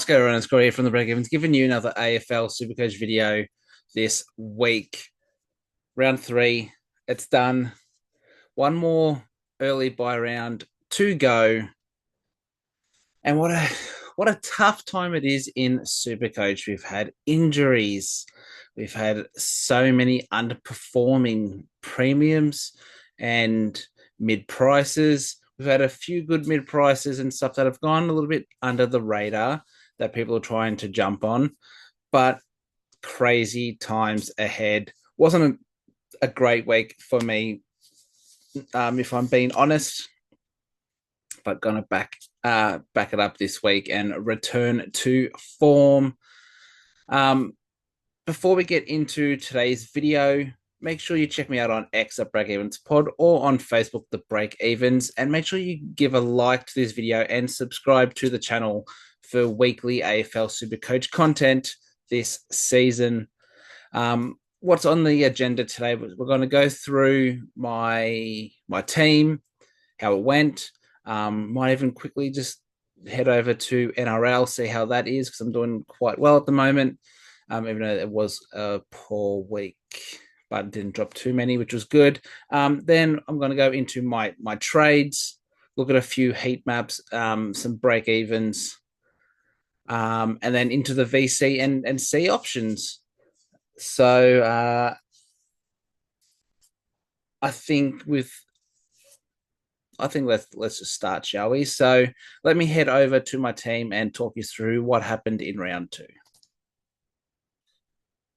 What's going on? It's Corey here from the Breakevens, giving you another AFL Supercoach video this week. Round three, it's done. One more early buy round to go, and what a tough time it is in Supercoach. We've had injuries, we've had so many underperforming premiums and mid prices. We've had a few good mid prices and stuff that have gone a little bit under the radar that people are trying to jump on, but crazy times ahead. Wasn't a great week for me, if I'm being honest, but gonna back it up this week and return to form. Um, Before we get into today's video, make sure you check me out on X at Breakevens Pod or on Facebook, The Breakevens, and make sure you give a like to this video and subscribe to the channel for weekly AFL Supercoach content this season. What's on the agenda today? We're going to go through my team, how it went. Might even quickly just head over to NRL, see how that is, because I'm doing quite well at the moment. Even though it was a poor week, but didn't drop too many, which was good. Then I'm going to go into my trades, look at a few heat maps, some break evens, and then into the VC and C options. So I think let's just start, shall we? So let me head over to my team and talk you through what happened in round two.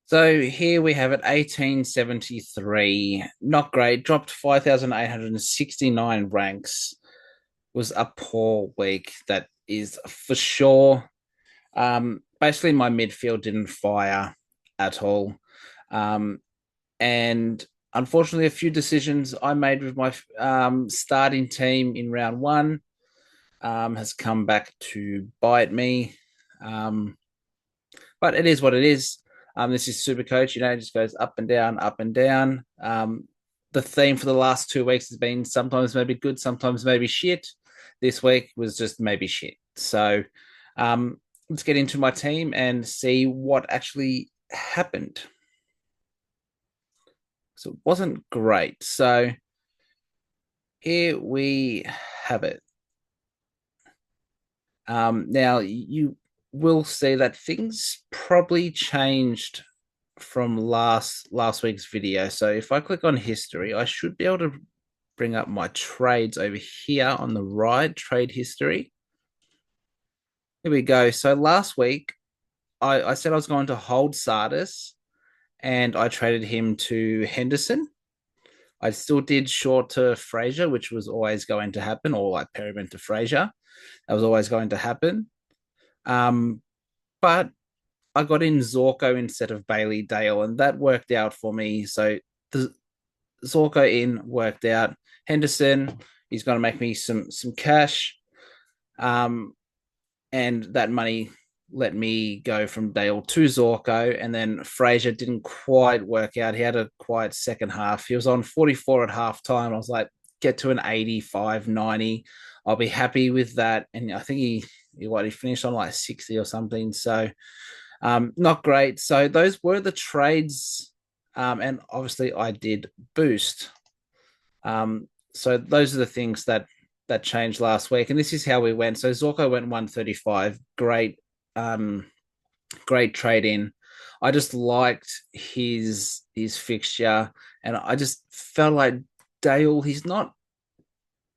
So here we have it, 1873. Not great. Dropped 5,869 ranks. Was a poor week. That is for sure. Basically, my midfield didn't fire at all. And unfortunately, a few decisions I made with my starting team in round one has come back to bite me. But it is what it is. This is Supercoach, it just goes up and down, up and down. The theme for the last 2 weeks has been sometimes maybe good, sometimes maybe shit. This week was just maybe shit. So let's get into my team and see what actually happened. So it wasn't great. So here we have it. Now you will see that things probably changed from last week's video. So if I click on history, I should be able to bring up my trades over here on the right, trade history. Here we go. So last week, I said I was going to hold Sardis and I traded him to Henderson. I still did short to Fraser, which was always going to happen, or like Perryman to Fraser. That was always going to happen. But I got in Zorko instead of Bailey Dale, and that worked out for me. So the Zorko in worked out. Henderson, he's going to make me some cash. And that money let me go from Dale to Zorko. And then Fraser didn't quite work out. He had a quiet second half. He was on 44 at halftime. I was like, get to an 85, 90. I'll be happy with that. And I think he finished on like 60 or something. So not great. So those were the trades. And obviously I did boost. So those are the things that changed last week. And this is how we went. So Zorko went 135. Great, great trade in. I just liked his fixture. And I just felt like Dale, he's not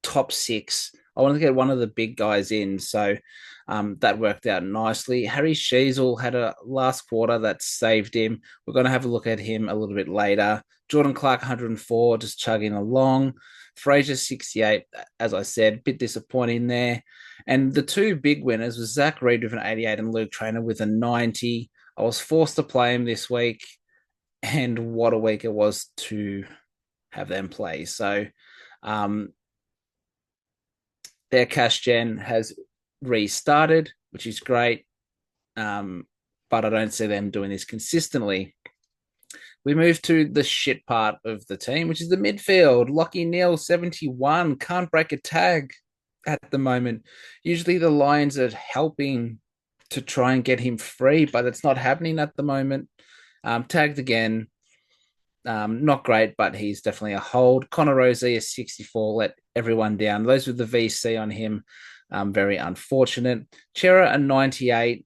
top six. I wanted to get one of the big guys in. So that worked out nicely. Harry Sheasel had a last quarter that saved him. We're going to have a look at him a little bit later. Jordan Clark, 104, just chugging along. Fraser, 68, as I said, bit disappointing there. And the two big winners was Zach Reed with an 88 and Luke Trainer with a 90. I was forced to play him this week, and what a week it was to have them play. So their cash gen has restarted, which is great. But I don't see them doing this consistently. We move to the shit part of the team, which is the midfield. Lockie Neal, 71, can't break a tag at the moment. Usually the Lions are helping to try and get him free, but it's not happening at the moment. Tagged again. Not great, but he's definitely a hold. Connor Rosie is 64, let everyone down. Those with the VC on him, very unfortunate. Chera a 98.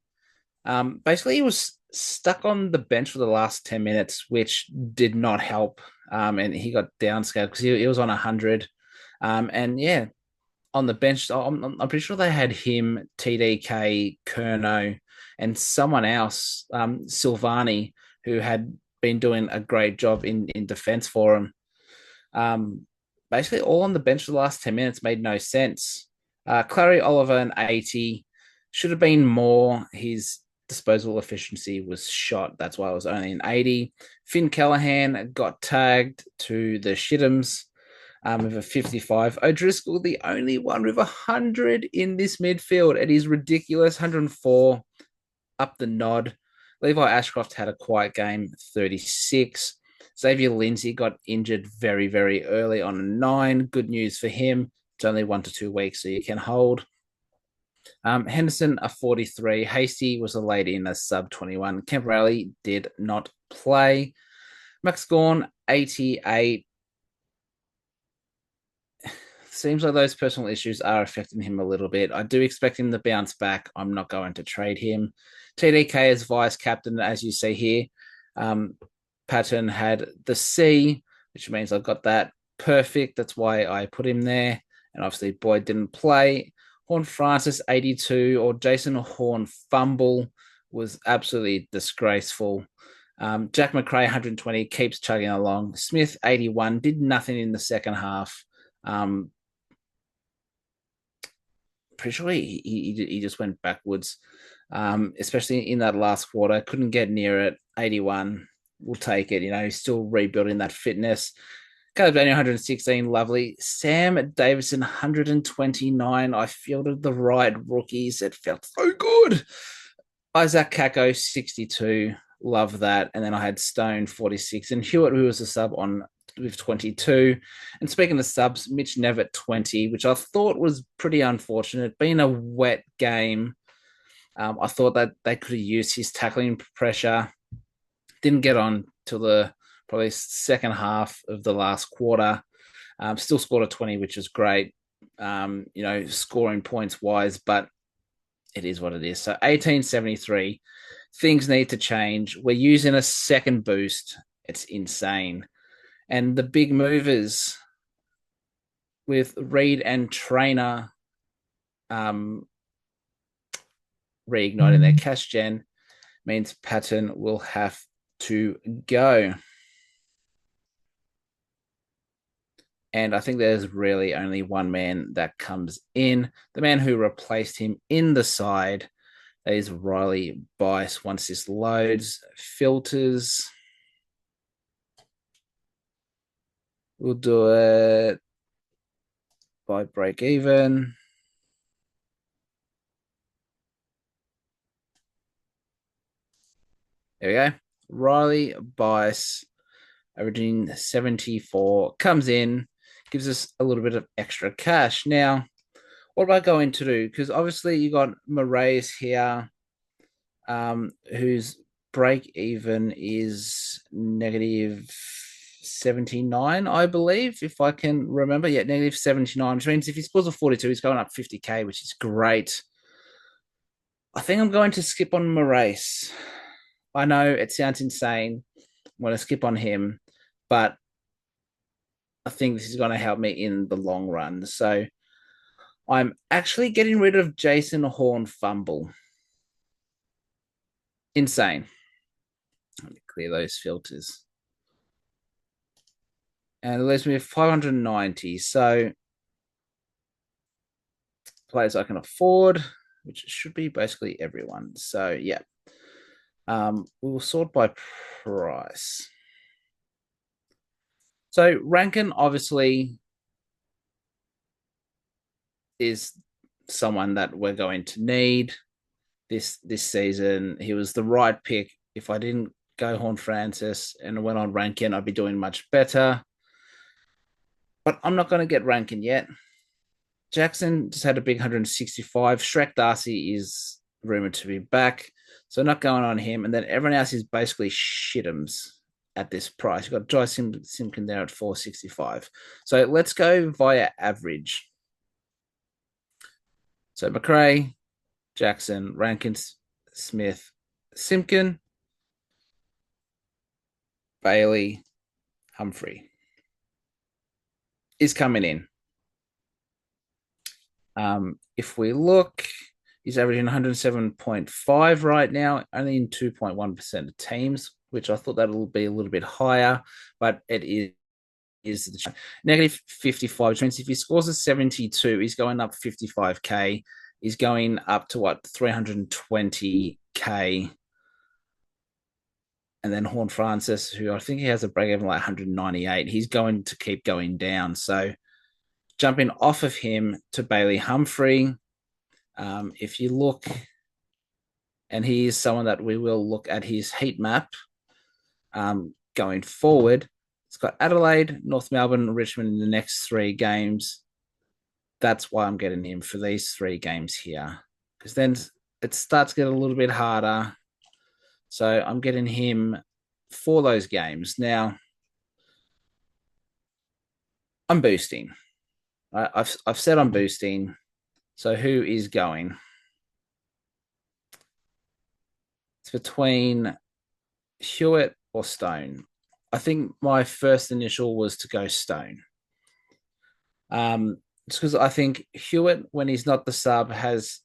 Basically, he was stuck on the bench for the last 10 minutes, which did not help. And he got downscaled because he was on 100. And yeah, on the bench, I'm pretty sure they had him, TDK, Kerno, and someone else, Silvani, who had been doing a great job in defense for him. Um, Basically, all on the bench for the last 10 minutes made no sense. Clary Oliver, an 80, should have been more. His disposal efficiency was shot. That's why it was only an 80. Finn Callahan got tagged to the Shitums with a 55. O'Driscoll, the only one with 100 in this midfield. It is ridiculous. 104 up the nod. Levi Ashcroft had a quiet game, 36. Xavier Lindsay got injured very, very early on a 9. Good news for him. It's only 1 to 2 weeks, so you can hold. Henderson, a 43. Hasty was a lady in a sub 21. Kemp Raleigh did not play. Max Gorn, 88. Seems like those personal issues are affecting him a little bit. I do expect him to bounce back. I'm not going to trade him. TDK as vice captain, as you see here. Patton had the C, which means I've got that perfect. That's why I put him there. And obviously, Boyd didn't play. Horn Francis, 82, or Jason Horn fumble was absolutely disgraceful. Jack McRae, 120, keeps chugging along. Smith, 81, did nothing in the second half. Pretty sure he just went backwards, especially in that last quarter. Couldn't get near it. 81, we'll take it. He's still rebuilding that fitness. Caleb Daniel, 116, lovely. Sam Davidson, 129. I fielded the right rookies. It felt so good. Isaac Kako, 62. Love that. And then I had Stone, 46. And Hewitt, who was a sub on with 22. And speaking of subs, Mitch Nevitt, 20, which I thought was pretty unfortunate. Being a wet game, I thought that they could have used his tackling pressure. Didn't get on till the probably second half of the last quarter. Still scored a 20, which is great, scoring points wise, but it is what it is. So 1873, things need to change. We're using a second boost. It's insane. And the big movers with Reed and Trainer reigniting their cash gen means Patton will have to go. And I think there's really only one man that comes in. The man who replaced him in the side is Riley Bice. Once this loads, filters. We'll do it by break even. There we go. Riley Bice, averaging 74, comes in, gives us a little bit of extra cash. Now, what am I going to do? Because obviously you got Moraes here, whose break even is negative 79, I believe, if I can remember. Yeah, negative 79, which means if he scores a 42, he's going up 50k, which is great. I think I'm going to skip on Moraes. I know it sounds insane. I'm going to skip on him, but I think this is going to help me in the long run. So I'm actually getting rid of Jason Horn fumble. Insane. Let me clear those filters. And it leaves me with 590. So players I can afford, which should be basically everyone. So yeah. We will sort by price. So Rankin obviously is someone that we're going to need this season. He was the right pick. If I didn't go Horn Francis and went on Rankin, I'd be doing much better. But I'm not going to get Rankin yet. Jackson just had a big 165. Shrek Darcy is rumored to be back. So not going on him. And then everyone else is basically shitums at this price. You've got Joy Simpkin there at 465. So let's go via average. So McRae, Jackson, Rankins, Smith, Simpkin, Bailey, Humphrey is coming in. If we look, he's averaging 107.5 right now, only in 2.1% of teams, which I thought that'll be a little bit higher, but it is the negative 55, which means if he scores a 72, he's going up 55k. He's going up to what, 320k. And then Horn Francis, who I think he has a break even like 198, he's going to keep going down. So jumping off of him to Bailey Humphrey, if you look, and he is someone that we will look at his heat map going forward. It's got Adelaide, North Melbourne, Richmond in the next 3 games. That's why I'm getting him for these 3 games here, because then it starts to get a little bit harder. So I'm getting him for those games. Now, I'm boosting. I've said I'm boosting. So who is going? It's between Hewitt or Stone. I think my first initial was to go Stone. It's because I think Hewitt, when he's not the sub, has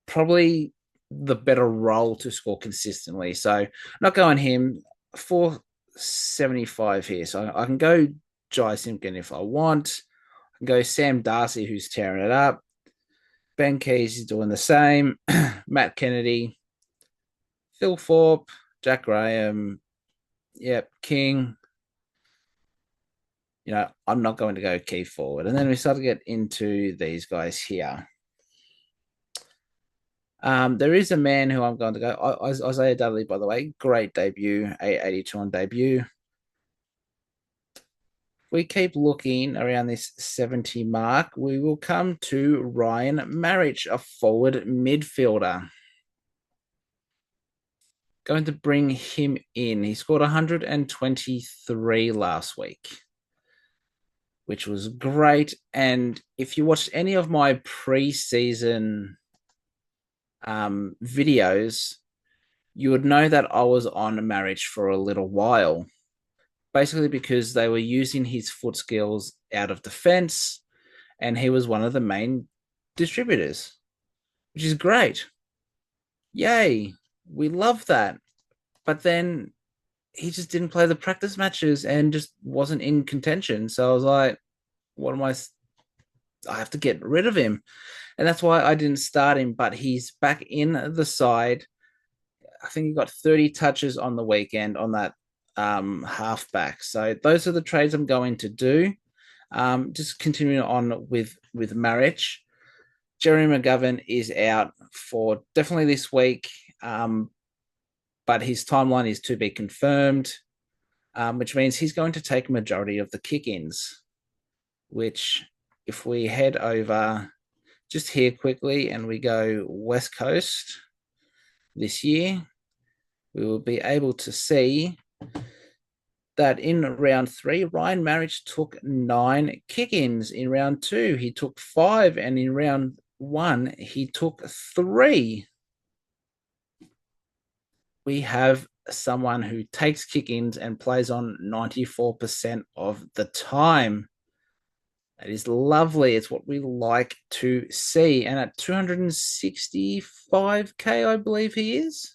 probably the better role to score consistently. So not going him, 475 here. So I can go Jai Simpkin if I want. I can go Sam Darcy, who's tearing it up. Ben Keys is doing the same. Matt Kennedy, Phil Thorpe, Jack Graham, yep, King. You know, I'm not going to go key forward. And then we start to get into these guys here. There is a man who I'm going to go. Isaiah Dudley, by the way, great debut, 882 on debut. We keep looking around this 70 mark. We will come to Ryan Marich, a forward midfielder. Going to bring him in. He scored 123 last week, which was great. And if you watched any of my preseason videos, you would know that I was on Marriage for a little while, basically because they were using his foot skills out of defense, and he was one of the main distributors, which is great. Yay, we love that. But then he just didn't play the practice matches and just wasn't in contention. So I was like, what am I have to get rid of him. And that's why I didn't start him, but he's back in the side. I think he got 30 touches on the weekend on that halfback. So those are the trades I'm going to do. Just continuing on with Marich. Jeremy McGovern is out for definitely this week, but his timeline is to be confirmed, which means he's going to take a majority of the kick-ins, which if we head over just here quickly and we go West Coast this year, we will be able to see that in round 3, Ryan Marich took 9 kick-ins. In round 2, he took 5, and in round 1, he took 3. We have someone who takes kick-ins and plays on 94% of the time. That is lovely. It's what we like to see. And at 265k, I believe he is.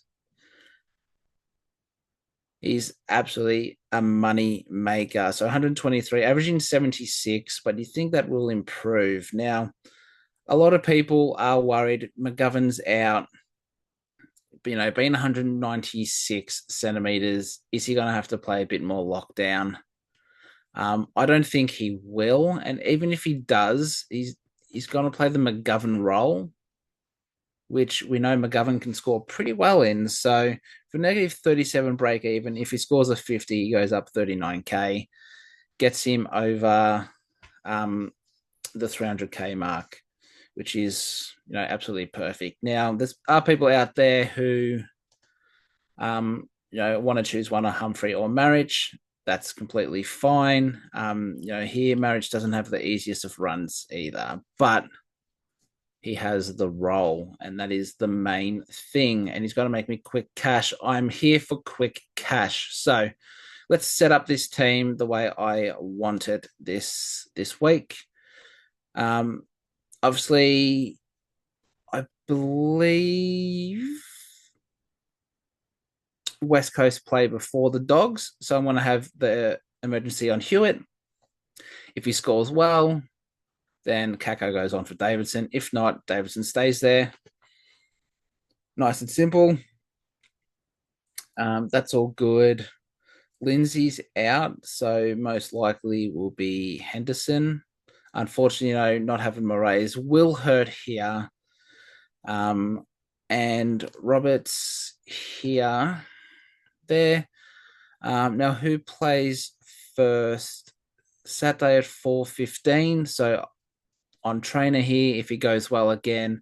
He's absolutely a money maker. So 123, averaging 76, but you think that will improve. Now, a lot of people are worried McGovern's out. You know, being 196 centimeters, is he going to have to play a bit more lockdown? I don't think he will. And even if he does, he's going to play the McGovern role, which we know McGovern can score pretty well in. So for negative 37 break even, if he scores a 50, he goes up 39k, gets him over the 300k mark, which is absolutely perfect. Now, there's are people out there who want to choose one of Humphrey or Marriage. That's completely fine. Here Marriage doesn't have the easiest of runs either, but he has the role, and that is the main thing. And he's got to make me quick cash. I'm here for quick cash. So let's set up this team the way I wanted this week. Obviously, I believe West Coast play before the Dogs, so I'm going to have the emergency on Hewitt. If he scores well, then Kako goes on for Davidson. If not, Davidson stays there. Nice and simple. That's all good. Lindsay's out, so most likely will be Henderson. Unfortunately, not having Moraes will hurt here. And Roberts here, there. Now, who plays first? Saturday at 4:15. So on trainer here, if he goes well again,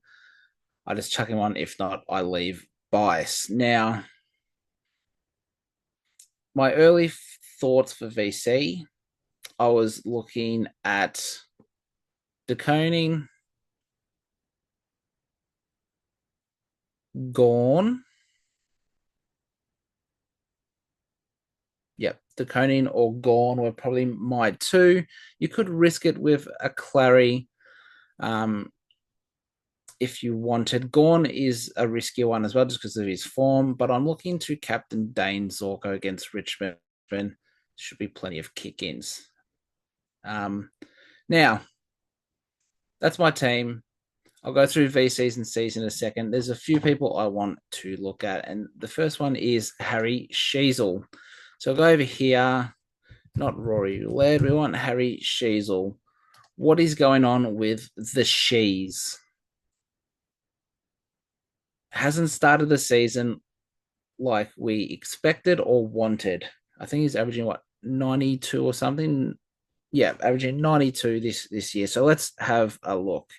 I just chuck him on. If not, I leave Bice. Now, my early thoughts for VC, I was looking at DeConing, Gorn. Yep, DeConing or Gorn were probably my two. You could risk it with a Clary if you wanted. Gorn is a riskier one as well, just because of his form, but I'm looking to captain Dane Zorko against Richmond. Should be plenty of kick-ins. Now, that's my team. I'll go through VCs and Cs in a second. There's a few people I want to look at, and the first one is Harry Sheasel. So I'll go over here, not Rory Laird. We want Harry Sheasel. What is going on with the Shees? Hasn't started the season like we expected or wanted. I think he's averaging 92 or something. Yeah, averaging 92 this year. So let's have a look.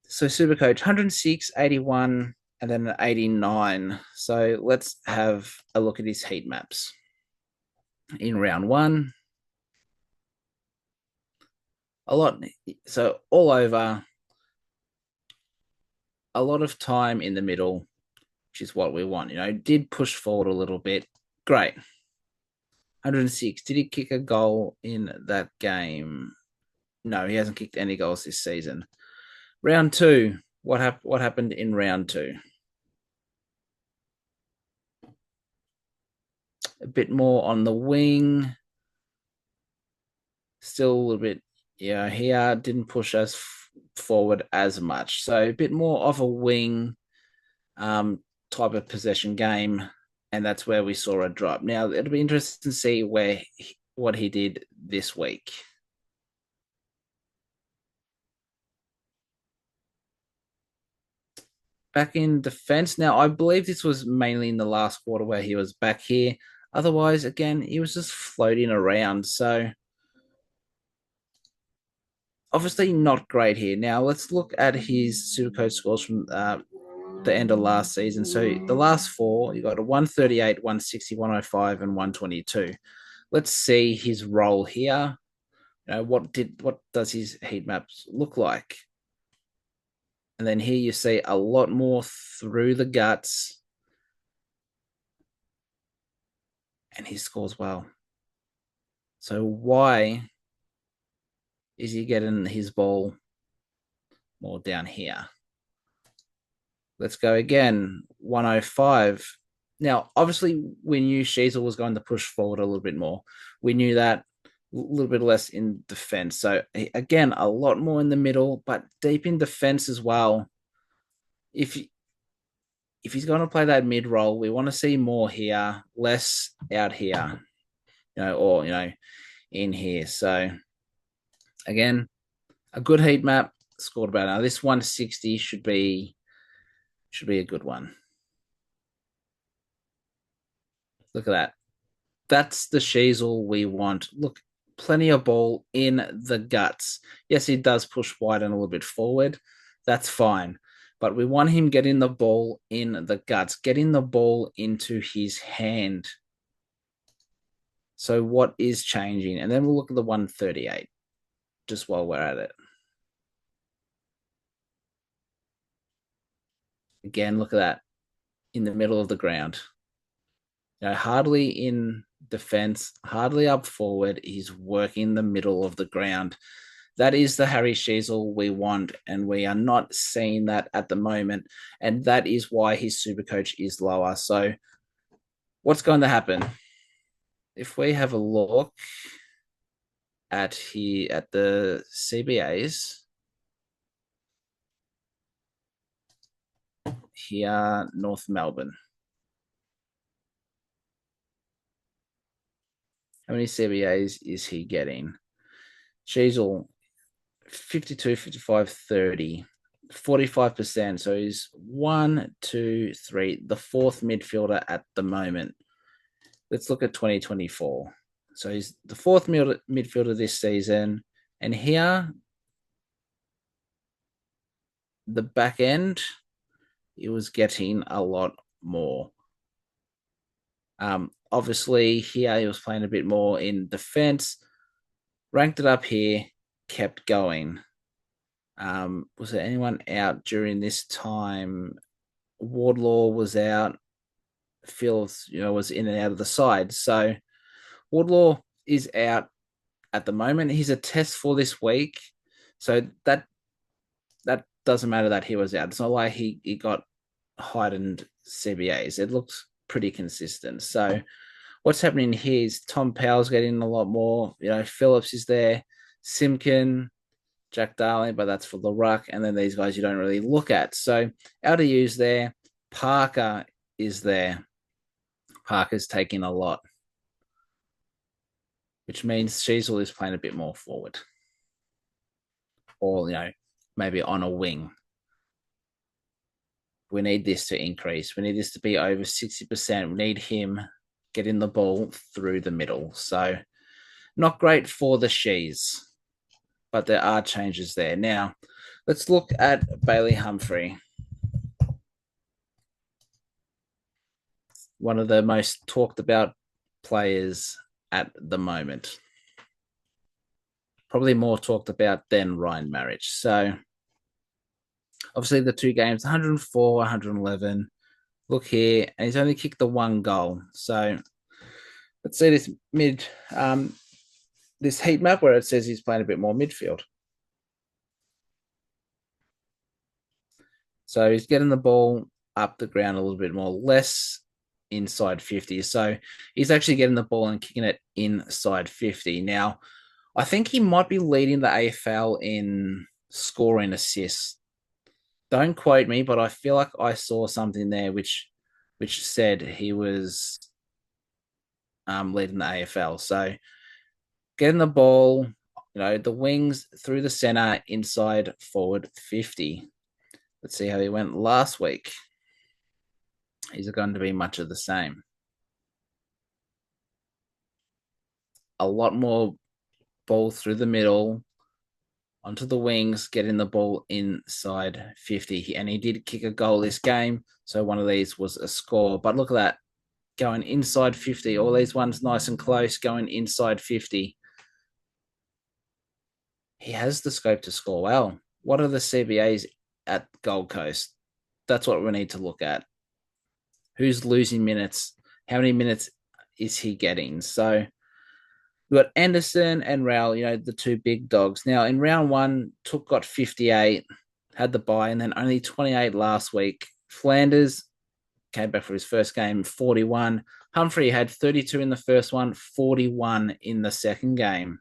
So Supercoach 106, 81, and then an 89. So let's have a look at his heat maps. In round one, a lot. So all over, a lot of time in the middle, which is what we want. Did push forward a little bit. Great. 106. Did he kick a goal in that game? No, he hasn't kicked any goals this season. Round two. What happened in round two? A bit more on the wing. Still a little bit, here didn't push us forward as much. So a bit more of a wing type of possession game, and that's where we saw a drop. Now, it'll be interesting to see what he did this week. Back in defense. Now, I believe this was mainly in the last quarter where he was back here. Otherwise, again, he was just floating around. So obviously not great here. Now, let's look at his Supercoach scores from the end of last season. So the last four, you got a 138, 160, 105, and 122. Let's see his role here. What does his heat maps look like? And then here you see a lot more through the guts. And he scores well. So why is he getting his ball more down here? Let's go again. 105. Now, obviously, we knew Sheasel was going to push forward a little bit more. We knew that, a little bit less in defense. So, again, a lot more in the middle, but deep in defense as well. If he's going to play that mid role, we want to see more here, less out here, or in here. So, again, a good heat map, scored about now. This 160 should be a good one. Look at that. That's the Sheasel we want. Look, plenty of ball in the guts. Yes, he does push wide and a little bit forward. That's fine. But we want him getting the ball in the guts, getting the ball into his hand. So what is changing? And then we'll look at the 138 just while we're at it. Again, look at that in the middle of the ground. Hardly in defense, hardly up forward. He's working the middle of the ground. That is the Harry Sheasel we want, and we are not seeing that at the moment. And that is why his super coach is lower. So, what's going to happen? If we have a look at the CBAs here, North Melbourne. How many CBAs is he getting? Sheasel 52, 55, 30, 45%. So he's 1, 2, 3, the fourth midfielder at the moment. Let's look at 2024. So he's the fourth midfielder this season. And here, the back end, he was getting a lot more. Obviously, here he was playing a bit more in defense, ranked it up here, kept going. Was there anyone out during this time? Wardlaw was out. Fields, was in and out of the side. So Wardlaw is out at the moment. He's a test for this week. So that doesn't matter that he was out. It's not like he got heightened CBAs. It looks pretty consistent. So what's happening here is Tom Powell's getting a lot more. Phillips is there. Simkin, Jack Darling, but that's for the ruck. And then these guys you don't really look at. So LDU's there. Parker is there. Parker's taking a lot, which means Sheasel is playing a bit more forward. Or, maybe on a wing. We need this to increase. We need this to be over 60%. We need him getting the ball through the middle. So not great for the Shees, but there are changes there. Now, let's look at Bailey Humphrey. One of the most talked about players at the moment. Probably more talked about than Ryan Marriage. So obviously the two games, 104, 111. Look here, and he's only kicked the one goal. So let's see this this heat map where it says he's playing a bit more midfield. So he's getting the ball up the ground a little bit more, less inside 50. So he's actually getting the ball and kicking it inside 50. Now, I think he might be leading the AFL in scoring assists. Don't quote me, but I feel like I saw something there which said he was leading the AFL. So getting the ball, the wings through the center, inside forward 50. Let's see how he went last week. Is it going to be much of the same? A lot more ball through the middle, onto the wings, getting the ball inside 50. And he did kick a goal this game. So one of these was a score. But look at that. Going inside 50. All these ones nice and close, going inside 50. He has the scope to score well. What are the CBAs at Gold Coast? That's what we need to look at. Who's losing minutes? How many minutes is he getting? So we've got Anderson and Rowell, the two big dogs. Now, in round one, Took got 58, had the bye, and then only 28 last week. Flanders came back for his first game, 41. Humphrey had 32 in the first one, 41 in the second game.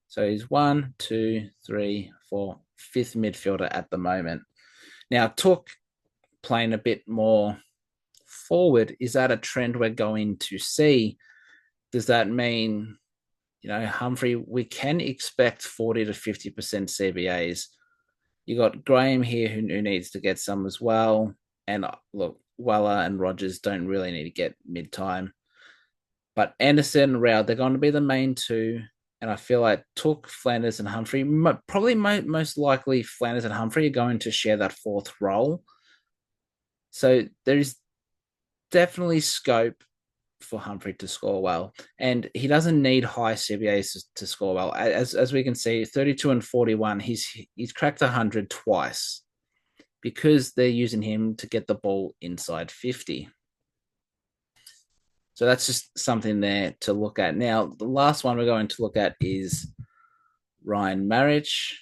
So he's 1, 2, 3, 4, fifth midfielder at the moment. Now, Took playing a bit more forward. Is that a trend we're going to see? Does that mean, Humphrey, we can expect 40 to 50% CBAs? You got Graham here who needs to get some as well. And look, Weller and Rogers don't really need to get mid-time. But Anderson, Rao, they're going to be the main two. And I feel like Took, Flanders, and Humphrey, probably most likely Flanders and Humphrey are going to share that fourth role. So there is definitely scope for Humphrey to score well. And he doesn't need high CBAs to score well. As we can see, 32 and 41, he's cracked 100 twice because they're using him to get the ball inside 50. So that's just something there to look at. Now, the last one we're going to look at is Ryan Marriage.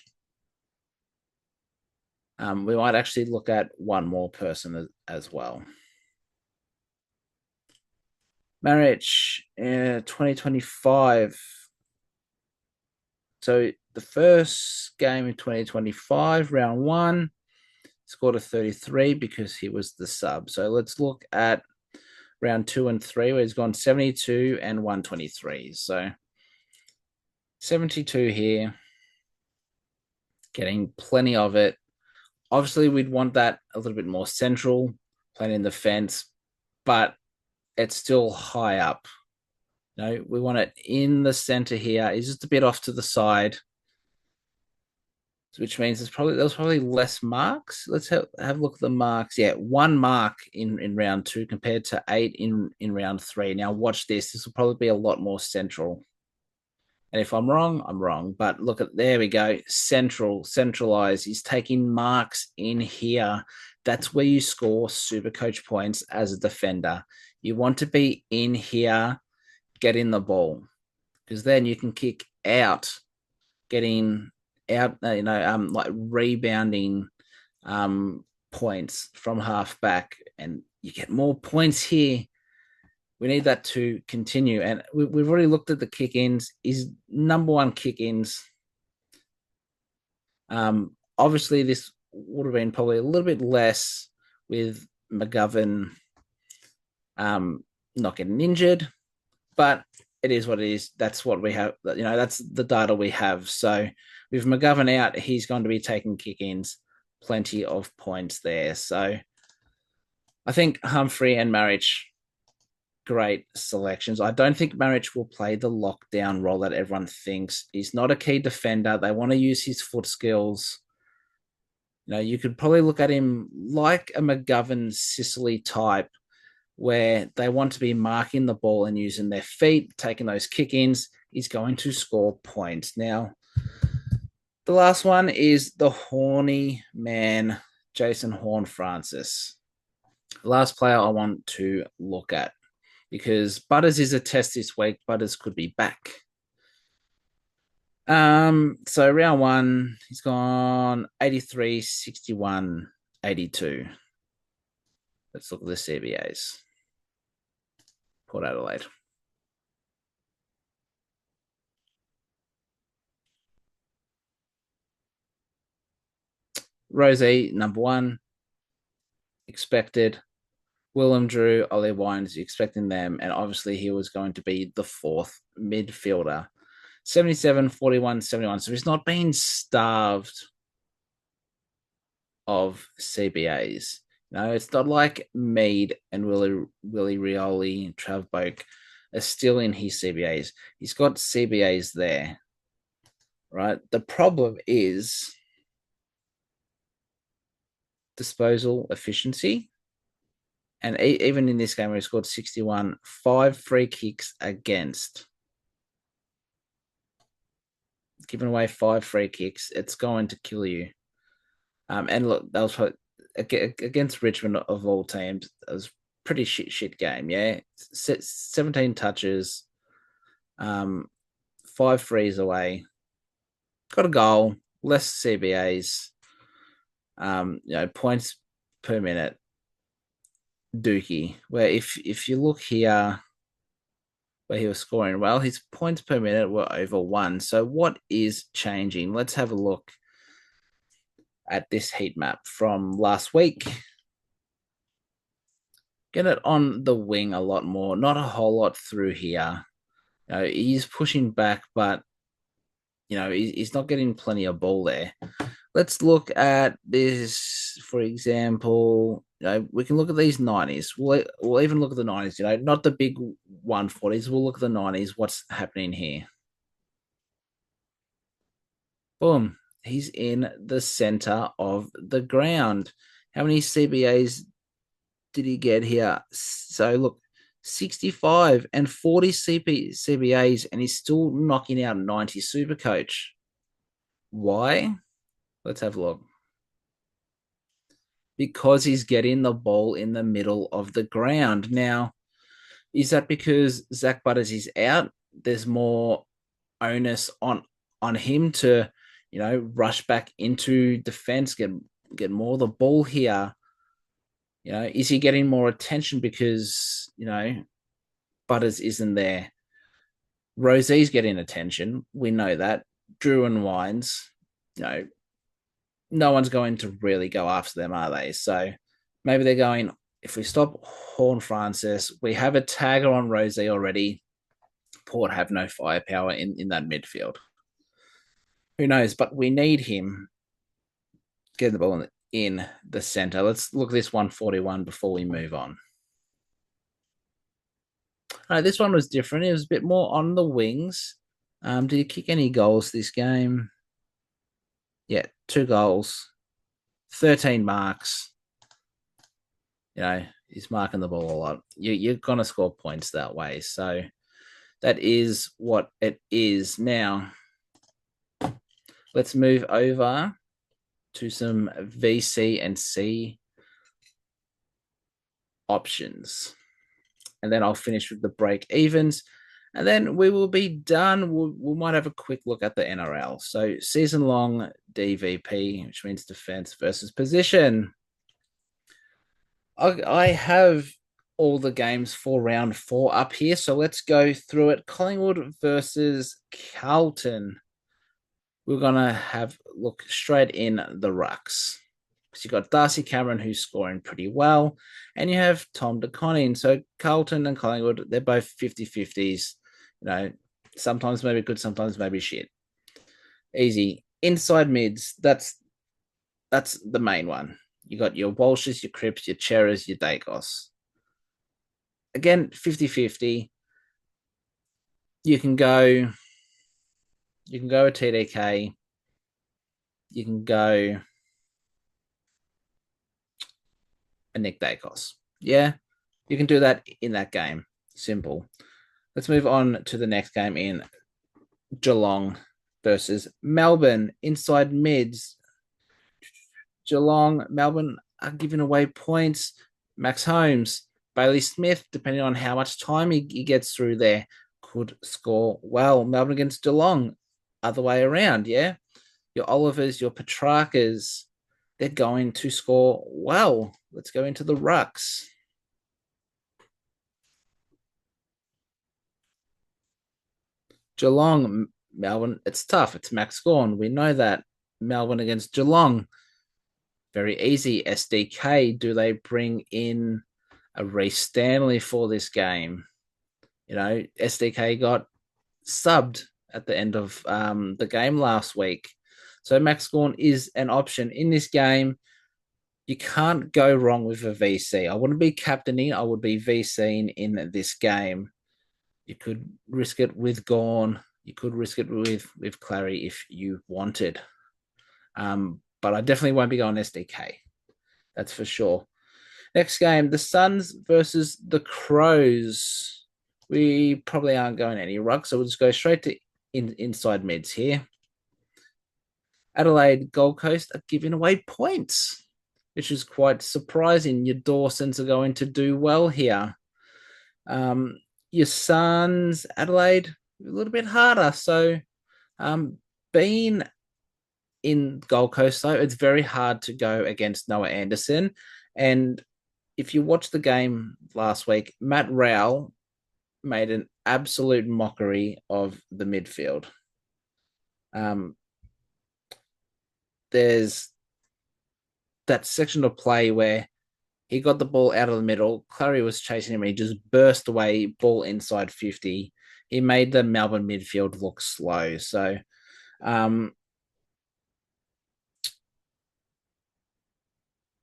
We might actually look at one more person as well. Marriage 2025. So the first game in 2025, round one, scored a 33 because he was the sub. So let's look at round 2 and 3, where he's gone 72 and 123. So 72 here, getting plenty of it. Obviously, we'd want that a little bit more central, playing in the fence, but it's still high up. No, we want it in the center here. It's just a bit off to the side, which means there's probably less marks. Let's have a look at the marks. Yeah, 1 mark in round 2 compared to 8 in round 3. Now watch this. This will probably be a lot more central. And if I'm wrong, I'm wrong. But look at, there we go. Centralized. He's taking marks in here. That's where you score super coach points as a defender. You want to be in here, get in the ball, because then you can kick out, getting out, like rebounding points from half back, and you get more points here. We need that to continue. And we've already looked at the kick ins. His number one kick ins. Obviously, this would have been probably a little bit less with McGovern not getting injured, but it is what it is. That's what we have. That's the data we have. So with McGovern out, he's going to be taking kick ins, plenty of points there. So I think Humphrey and Marriage, great selections. I don't think Marriage will play the lockdown role that everyone thinks. He's not a key defender. They want to use his foot skills. You could probably look at him like a McGovern Sicily type, where they want to be marking the ball and using their feet, taking those kick-ins. He's going to score points. Now, the last one is the horny man, Jason Horne-Francis. The last player I want to look at, because Butters is a test this week. Butters could be back. So round 1, he's gone 83, 61, 82. Let's look at the CBAs. Port Adelaide. Rosie, number 1, expected. Willem Drew, Ollie Wines, expecting them. And obviously he was going to be the 4th midfielder. 77, 41, 71. So he's not been starved of CBAs. It's not like Mead and Willie Rioli and Trav Boak are still in his CBAs. He's got CBAs there, right? The problem is disposal efficiency. And even in this game where he scored 61, 5 free kicks against. Giving away 5 free kicks, it's going to kill you. And look, that was probably, against Richmond of all teams, it was pretty shit game. Yeah, 17 touches, 5 frees away, got a goal, less CBAs, points per minute. Dookie, where if you look here, where he was scoring well, his points per minute were over 1. So what is changing? Let's have a look at this heat map from last week. Get it on the wing a lot more, not a whole lot through here. He's pushing back, but he's not getting plenty of ball there. Let's look at this, for example. We can look at these 90s. We'll even look at the 90s, not the big 140s. We'll look at the 90s. What's happening here? Boom. He's in the center of the ground. How many CBAs did he get here? So look, 65 and 40 CBAs, and he's still knocking out 90 Super Coach. Why? Let's have a look. Because he's getting the ball in the middle of the ground. Now, is that because Zach Butters is out? There's more onus on him to, rush back into defense, get more of the ball here. Is he getting more attention because Butters isn't there? Rosie's getting attention. We know that. Drew and Wines, you know, no one's going to really go after them, are they? So maybe they're going, if we stop Horn Francis, we have a tagger on Rosie already. Port have no firepower in that midfield. Who knows? But we need him getting the ball in the center. Let's look at this 141 before we move on. All right, this one was different. It was a bit more on the wings. Did he kick any goals this game? Yeah, 2 goals, 13 marks. He's marking the ball a lot. You're going to score points that way. So that is what it is. Now, let's move over to some VC and C options. And then I'll finish with the break evens. And then we will be done. We might have a quick look at the NRL. So season long DVP, which means defense versus position. I have all the games for round 4 up here. So let's go through it. Collingwood versus Carlton. We're going to have look straight in the rucks. Because you've got Darcy Cameron, who's scoring pretty well, and you have Tom DeConning. So Carlton and Collingwood, they're both 50-50s. Sometimes maybe good, sometimes maybe shit. Easy. Inside mids, that's the main one. You got your Walshes, your Cripps, your Cheras, your Dacos. Again, 50-50. You can go a TDK. You can go a Nick Dacos. Yeah, you can do that in that game. Simple. Let's move on to the next game in Geelong versus Melbourne. Inside mids. Geelong, Melbourne are giving away points. Max Holmes, Bailey Smith, depending on how much time he gets through there, could score well. Melbourne against Geelong, other way around, yeah? Your Olivers, your Petrarcas, they're going to score well. Let's go into the rucks. Geelong, Melbourne, it's tough. It's Max Gawn. We know that. Melbourne against Geelong. Very easy. SDK, do they bring in a Reece Stanley for this game? SDK got subbed at the end of the game last week. So Max Gawn is an option in this game. You can't go wrong with a VC. I wouldn't be captaining. I would be VCing in this game. You could risk it with Gawn. You could risk it with Clary if you wanted. But I definitely won't be going SDK. That's for sure. Next game, the Suns versus the Crows. We probably aren't going any ruck, so we'll just go straight to inside mids here. Adelaide, Gold Coast are giving away points, which is quite surprising. Your Dawsons are going to do well here. Your Suns, Adelaide, a little bit harder. So being in Gold Coast, though, it's very hard to go against Noah Anderson. And if you watch the game last week, Matt Rowell made an absolute mockery of the midfield. There's that section of play where he got the ball out of the middle. Clary was chasing him and he just burst away, ball inside 50. He made the Melbourne midfield look slow. So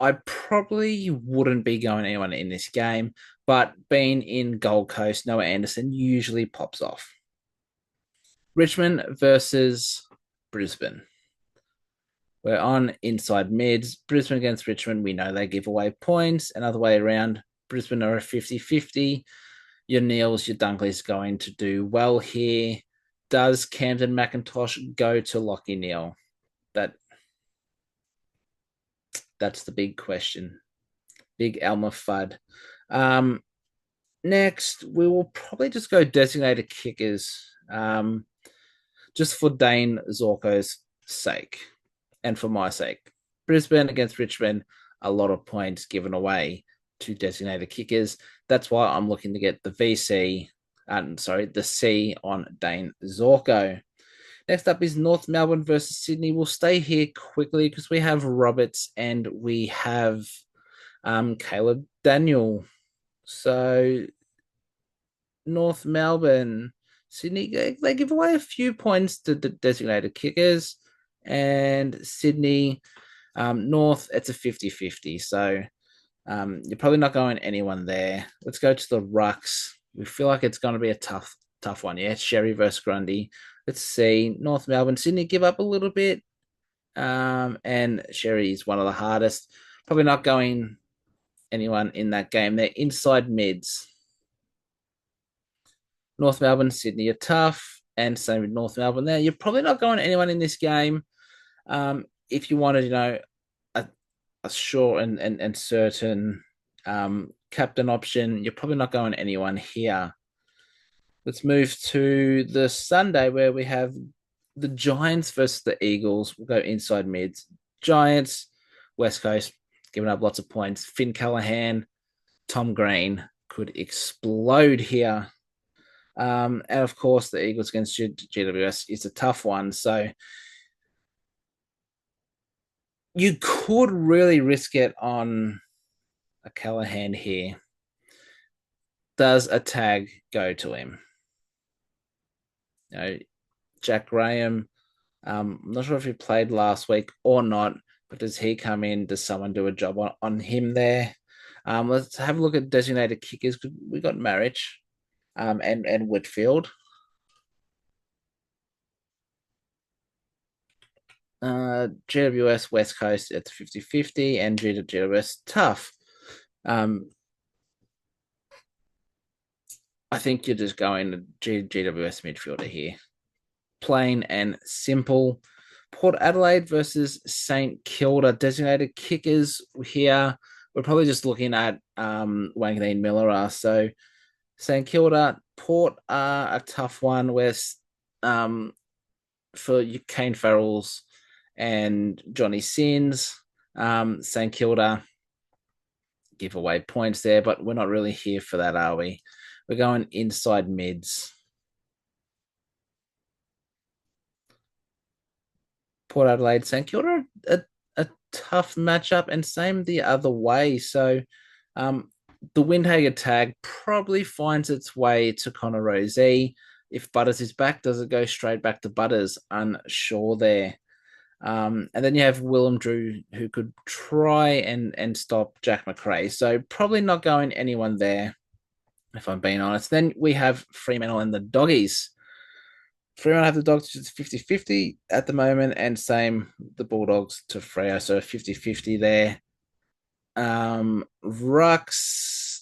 I probably wouldn't be going anyone in this game, but being in Gold Coast, Noah Anderson usually pops off. Richmond versus Brisbane. We're on inside mids. Brisbane against Richmond, we know they give away points. Another way around, Brisbane are a 50-50. Your Neils, your Dunkley's going to do well here. Does Camden McIntosh go to Lockie Neal? That's the big question. Big Elmer Fudd. Um, Next, we will probably just go designated kickers, just for Dane Zorko's sake and for my sake. Brisbane against Richmond, a lot of points given away to designated kickers. That's why I'm looking to get the VC, the C on Dane Zorko. Next up is North Melbourne versus Sydney. We'll stay here quickly because we have Roberts and we have Caleb Daniel. So North Melbourne, Sydney, they give away a few points to the designated kickers, and Sydney, North, it's a 50-50. So you're probably not going anyone there. Let's go to the Rucks. We feel like it's going to be a tough one. Yeah, Sherry versus Grundy. Let's see. North Melbourne, Sydney give up a little bit, and Sherry is one of the hardest. Probably not going anyone in that game. They're inside mids. North Melbourne, Sydney are tough, and same with North Melbourne there. You're probably not going anyone in this game. If you wanted, a sure and certain captain option, you're probably not going anyone here. Let's move to the Sunday where we have the Giants versus the Eagles. We'll go inside mids. Giants, West Coast, giving up lots of points. Finn Callahan, Tom Green could explode here. And of course, the Eagles against GWS is a tough one. So you could really risk it on a Callahan here. Does a tag go to him? Jack Graham. I'm not sure if he played last week or not, but does he come in? Does someone do a job on him there? Let's have a look at designated kickers. We got Marriage and Whitfield. GWS West Coast, it's 50-50, and GWS tough. I think you're just going to GWS midfielder here. Plain and simple. Port Adelaide versus St Kilda. Designated kickers here. We're probably just looking at Wanganeen Miller. So St Kilda, Port are a tough one with for Kane Farrells and Johnny Sins. St Kilda give away points there, but we're not really here for that, are we? We're going inside mids. Port Adelaide, St Kilda, a tough matchup, and same the other way. So the Windhager tag probably finds its way to Connor Rozee. If Butters is back, does it go straight back to Butters? Unsure there. And then you have Willem Drew, who could try and stop Jack McRae. So probably not going anyone there, if I'm being honest. Then we have Fremantle and the Doggies. Fremantle have the Dogs, it's 50-50 at the moment, and same the Bulldogs to Freo, so 50-50 there. Rux,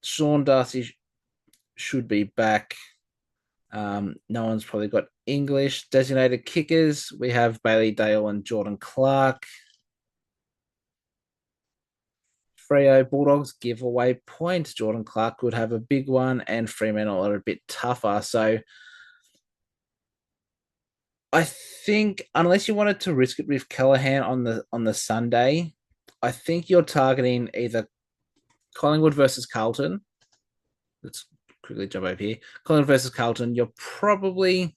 Sean Darcy should be back. No one's probably got English. Designated kickers, we have Bailey Dale and Jordan Clark. Freo Bulldogs give away points. Jordan Clark would have a big one, and Fremantle are a bit tougher. So I think unless you wanted to risk it with Callahan on the Sunday, I think you're targeting either Collingwood versus Carlton. Let's quickly jump over here. Collingwood versus Carlton. You're probably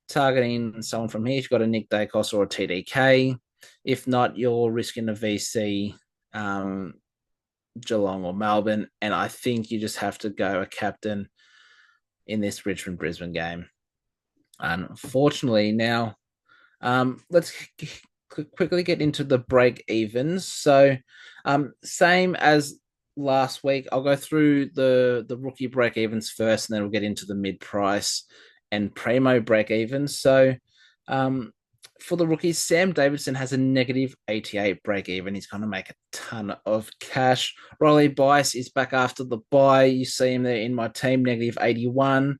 targeting someone from here. If you've got a Nick Dacos or a TDK. If not, you're risking a VC, Geelong or Melbourne. And I think you just have to go a captain in this Richmond-Brisbane game. Unfortunately, now let's quickly get into the break evens. So, same as last week, I'll go through the rookie break evens first, and then we'll get into the mid price and primo break evens. So, um, for the rookies, Sam Davidson has a negative 88 break even. He's going to make a ton of cash. Riley Bice is back after the bye. You see him there in my team, negative 81.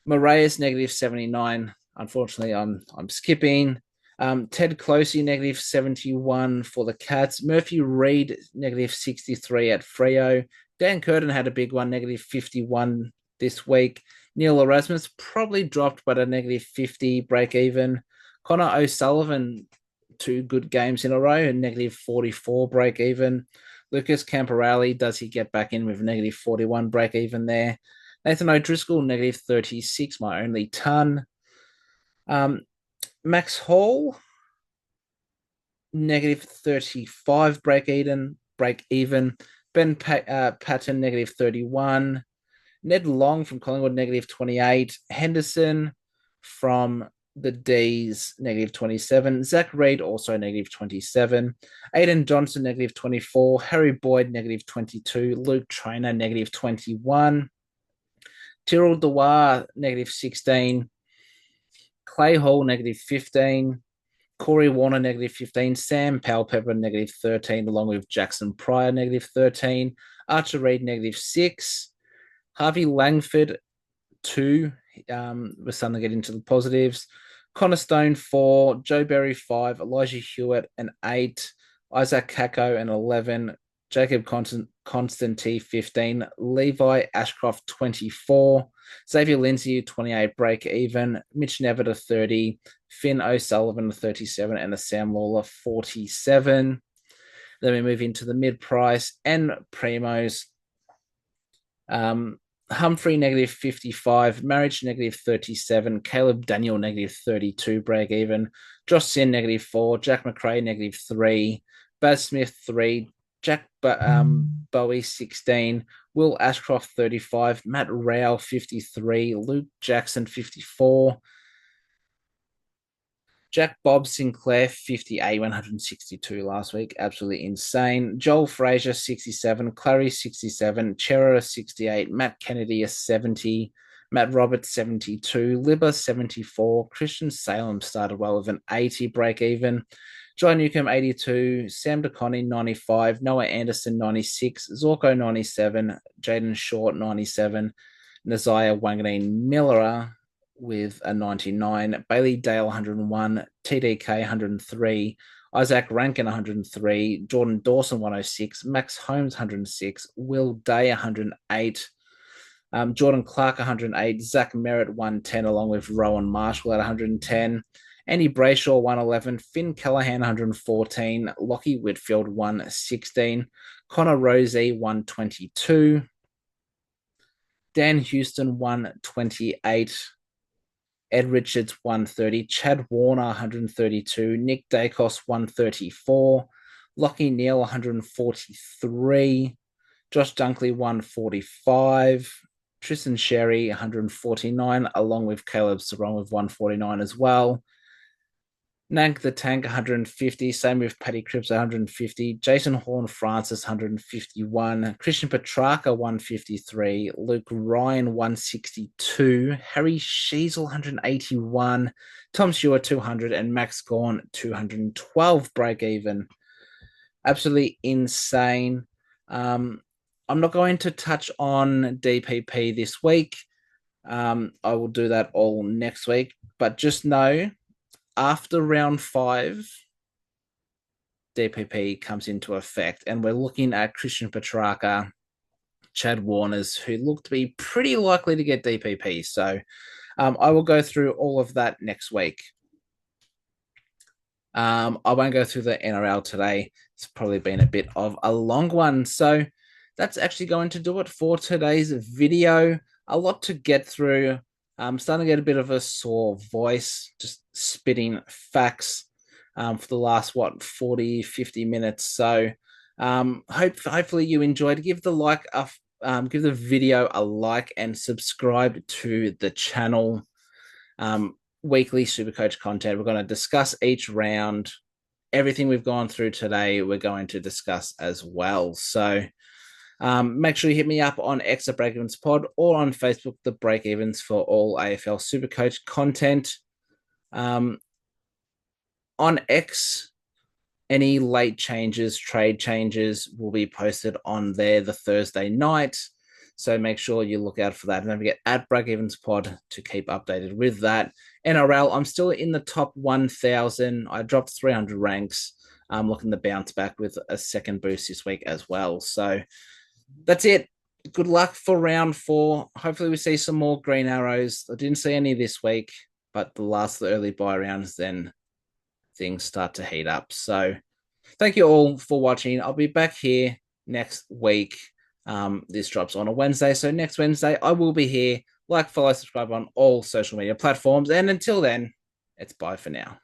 Moraes negative 79. Unfortunately, I'm skipping. Ted Closey negative 71 for the Cats. Murphy Reed negative 63 at Freo. Dan Curtin had a big one, negative 51 this week. Neil Erasmus probably dropped, but a negative 50 break even. Connor O'Sullivan, 2 good games in a row, and negative 44 break even. Lucas Camporelli, does he get back in with a negative 41 break even there? Nathan O'Driscoll, negative 36, my only ton. Max Hall, negative 35 break even. Ben Patton, negative 31. Ned Long from Collingwood, negative 28. Henderson from the D's, negative 27. Zach Reid, also negative 27. Aiden Johnson, negative 24. Harry Boyd, negative 22. Luke Trainer, negative 21. Tyrrell Dewar, negative 16. Clay Hall, negative 15. Corey Warner, negative 15. Sam Powell-Pepper, negative 13, along with Jackson Pryor, negative 13. Archer Reid, negative 6. Harvey Langford, 2. We're starting to get into the positives. Connor Stone, 4. Joe Berry, 5. Elijah Hewitt, an 8. Isaac Kako, an 11. Jacob Constantine, 15. Levi Ashcroft, 24. Xavier Lindsay, 28, break even. Mitch Nevitt, a 30. Finn O'Sullivan, a 37. And a Sam Lawler, 47. Then we move into the mid-price and primos. Humphrey, negative 55. Marriage, negative 37. Caleb Daniel, negative 32, break even. Josh Sin, negative 4. Jack McRae, negative 3. Baz Smith, 3. Jack Bowie, 16. Will Ashcroft, 35. Matt Rao, 53. Luke Jackson, 54. Jack Bob Sinclair, 58, 162 last week. Absolutely insane. Joel Frazier, 67. Clary, 67. Chera, 68. Matt Kennedy, a 70. Matt Roberts, 72. Libba, 74. Christian Salem started well with an 80 break even. John Newcomb, 82. Sam DeConnie, 95. Noah Anderson, 96. Zorko, 97. Jaden Short, 97. Naziah Wanganeen Miller with a 99. Bailey Dale, 101. TDK, 103. Isaac Rankin, 103. Jordan Dawson, 106. Max Holmes, 106. Will Day, 108. Jordan Clark, 108. Zach Merritt, 110, along with Rowan Marshall at 110. Andy Brayshaw, 111. Finn Callahan, 114. Lockie Whitfield, 116. Connor Rosie, 122. Dan Houston, 128. Ed Richards, 130. Chad Warner, 132. Nick Dacos, 134. Lockie Neal, 143. Josh Dunkley, 145. Tristan Sherry, 149, along with Caleb Sarong with 149 as well. Nank the Tank, 150. Same with Paddy Cripps, 150. Jason Horn Francis, 151. Christian Petrarca, 153. Luke Ryan, 162. Harry Sheasel, 181. Tom Stewart, 200. And Max Gorn, 212 break even. Absolutely insane. I'm not going to touch on DPP this week. I will do that all next week. But just know, after round 5, DPP comes into effect, and we're looking at Christian Petrarca, Chad Warners, who look to be pretty likely to get DPP. So I will go through all of that next week. I won't go through the NRL today. It's probably been a bit of a long one. So that's actually going to do it for today's video. A lot to get through. I'm starting to get a bit of a sore voice, just spitting facts for the last, 40, 50 minutes. So hopefully you enjoyed. Give give the video a like and subscribe to the channel. Weekly Supercoach content. We're going to discuss each round. everything we've gone through today, we're going to discuss as well. So make sure you hit me up on X at Breakevens Pod or on Facebook, the Breakevens, for all AFL Supercoach content. On X, any late changes, trade changes will be posted on there the Thursday night. So make sure you look out for that. And don't forget at Breakevens Pod to keep updated with that. NRL, I'm still in the top 1,000. I dropped 300 ranks. I'm looking to bounce back with a second boost this week as well. So that's it. Good luck for round 4. Hopefully we see some more green arrows. I didn't see any this week, but the last of the early buy rounds, then things start to heat up. So thank you all for watching. I'll be back here next week. This drops on a Wednesday. So next Wednesday, I will be here. Like, follow, subscribe on all social media platforms. And until then, it's bye for now.